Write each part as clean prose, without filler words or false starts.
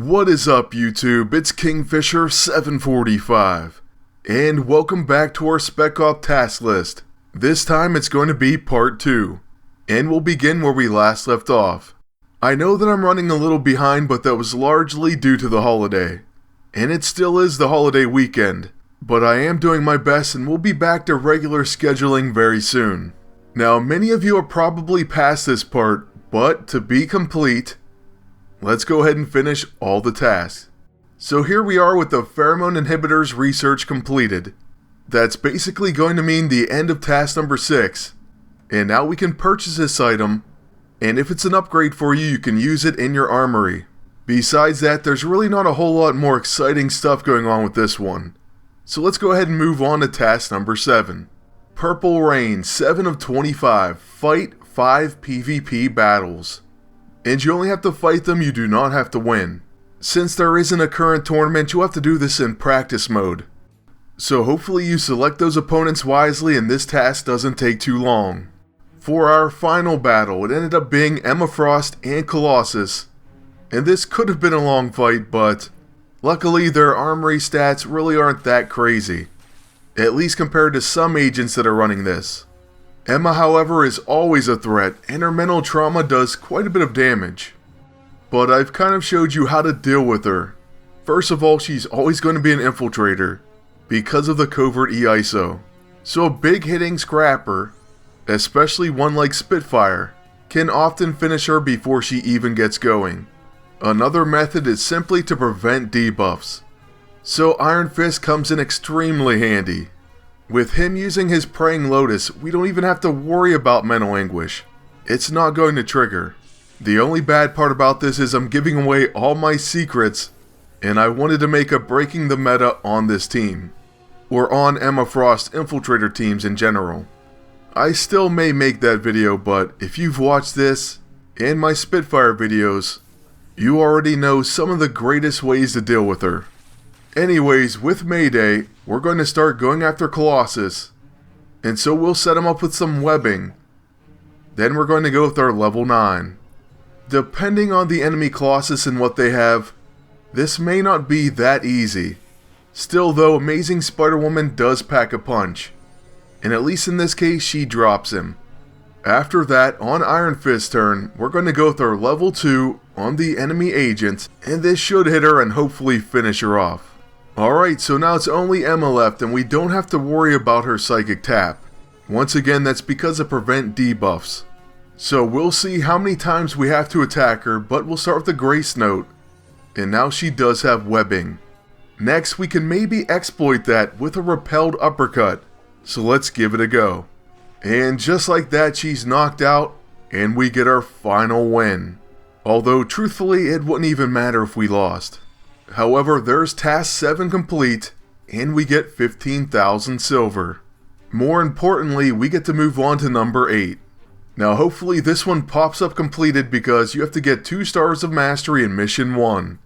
What is up, YouTube? It's Kingfisher745, and welcome back to our Spec Op task list. This time it's going to be part 2, and we'll begin where we last left off. I know that I'm running a little behind, but that was largely due to the holiday. And it still is the holiday weekend, but I am doing my best and we'll be back to regular scheduling very soon. Now, many of you are probably past this part, but to be complete, let's go ahead and finish all the tasks. So here we are with the pheromone inhibitors research completed. That's basically going to mean the end of task number 6. And now we can purchase this item, and if it's an upgrade for you, you can use it in your armory. Besides that, there's really not a whole lot more exciting stuff going on with this one. So let's go ahead and move on to task number 7. Purple Rain, 7 of 25, fight 5 PvP battles. And you only have to fight them, you do not have to win. Since there isn't a current tournament, you'll have to do this in practice mode. So hopefully you select those opponents wisely and this task doesn't take too long. For our final battle, it ended up being Emma Frost and Colossus. And this could have been a long fight, but luckily their armory stats really aren't that crazy. At least compared to some agents that are running this. Emma, however, is always a threat, and her mental trauma does quite a bit of damage. But I've kind of showed you how to deal with her. First of all, she's always going to be an infiltrator, because of the covert EISO. So a big hitting scrapper, especially one like Spitfire, can often finish her before she even gets going. Another method is simply to prevent debuffs. So Iron Fist comes in extremely handy. With him using his Praying Lotus, we don't even have to worry about mental anguish. It's not going to trigger. The only bad part about this is I'm giving away all my secrets, and I wanted to make a breaking the meta on this team. Or on Emma Frost infiltrator teams in general. I still may make that video, but if you've watched this, and my Spitfire videos, you already know some of the greatest ways to deal with her. Anyways, with Mayday, we're going to start going after Colossus, and so we'll set him up with some webbing. Then we're going to go with our level 9. Depending on the enemy Colossus and what they have, this may not be that easy. Still though, Amazing Spider-Woman does pack a punch, and at least in this case she drops him. After that, on Iron Fist's turn, we're going to go with our level 2 on the enemy agent, and this should hit her and hopefully finish her off. Alright, so now it's only Emma left and we don't have to worry about her psychic tap. Once again, that's because of prevent debuffs. So we'll see how many times we have to attack her, but we'll start with the Grace Note. And now she does have webbing. Next, we can maybe exploit that with a repelled uppercut. So let's give it a go. And just like that, she's knocked out, and we get our final win. Although, truthfully, it wouldn't even matter if we lost. However, there's task 7 complete, and we get 15,000 silver. More importantly, we get to move on to number 8. Now hopefully this one pops up completed because you have to get 2 stars of mastery in mission 1.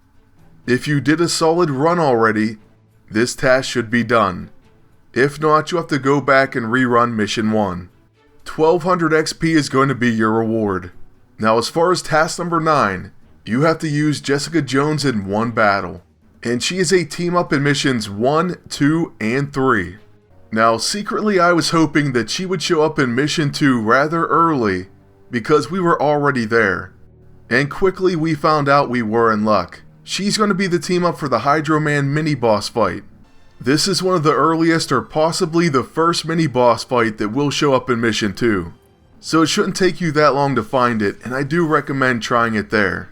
If you did a solid run already, this task should be done. If not, you have to go back and rerun mission 1. 1200 XP is going to be your reward. Now as far as task number 9, you have to use Jessica Jones in one battle, and she is a team up in missions 1, 2, and 3. Now secretly I was hoping that she would show up in mission 2 rather early, because we were already there. And quickly we found out we were in luck. She's going to be the team up for the Hydro Man mini boss fight. This is one of the earliest or possibly the first mini boss fight that will show up in mission 2. So it shouldn't take you that long to find it, and I do recommend trying it there.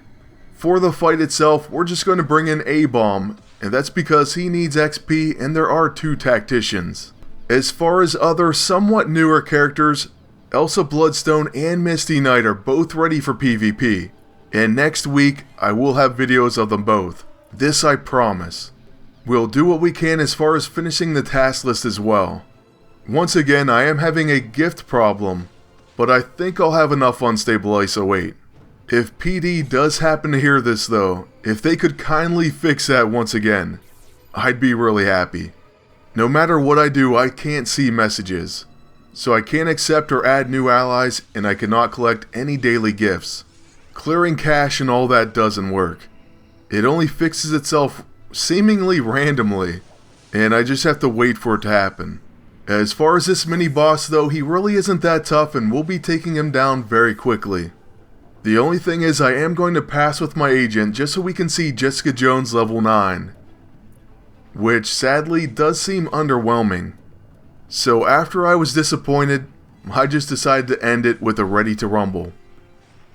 For the fight itself, we're just going to bring in A-Bomb, and that's because he needs XP and there are 2 tacticians. As far as other somewhat newer characters, Elsa Bloodstone and Misty Knight are both ready for PvP, and next week I will have videos of them both. This I promise. We'll do what we can as far as finishing the task list as well. Once again, I am having a gift problem, but I think I'll have enough unstable ISO 8. If PD does happen to hear this though, if they could kindly fix that once again, I'd be really happy. No matter what I do, I can't see messages. So I can't accept or add new allies, and I cannot collect any daily gifts. Clearing cache and all that doesn't work. It only fixes itself seemingly randomly, and I just have to wait for it to happen. As far as this mini boss though, he really isn't that tough and we'll be taking him down very quickly. The only thing is I am going to pass with my agent just so we can see Jessica Jones level 9. Which sadly does seem underwhelming. So after I was disappointed, I just decided to end it with a Ready to Rumble.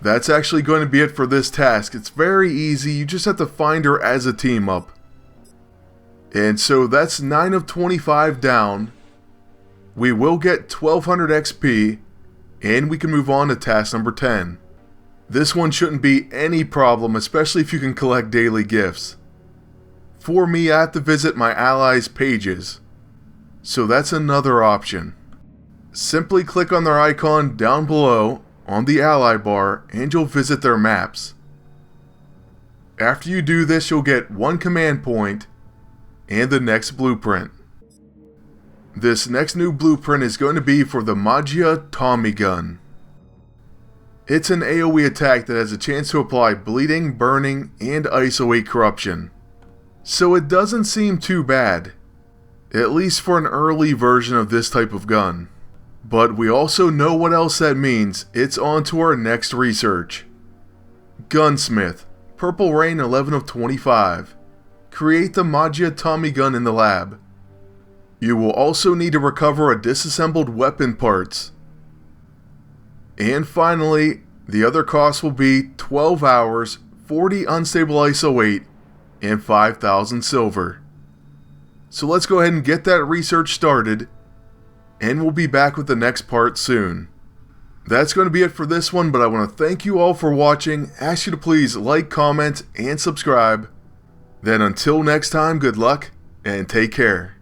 That's actually going to be it for this task. It's very easy, you just have to find her as a team up. And so that's 9 of 25 down. We will get 1200 XP, and we can move on to task number 10. This one shouldn't be any problem, especially if you can collect daily gifts. For me, I have to visit my allies' pages. So that's another option. Simply click on their icon down below on the ally bar and you'll visit their maps. After you do this, you'll get 1 command point and the next blueprint. This next new blueprint is going to be for the Maggia Tommy gun. It's an AoE attack that has a chance to apply bleeding, burning, and isolate corruption. So it doesn't seem too bad, at least for an early version of this type of gun. But we also know what else that means. It's on to our next research. Gunsmith, Purple Rain 11 of 25. Create the Maggia Tommy gun in the lab. You will also need to recover a disassembled weapon parts. And finally, the other cost will be 12 hours, 40 unstable ISO 8, and 5,000 silver. So let's go ahead and get that research started, and we'll be back with the next part soon. That's going to be it for this one, but I want to thank you all for watching, ask you to please like, comment, and subscribe. Then until next time, good luck, and take care.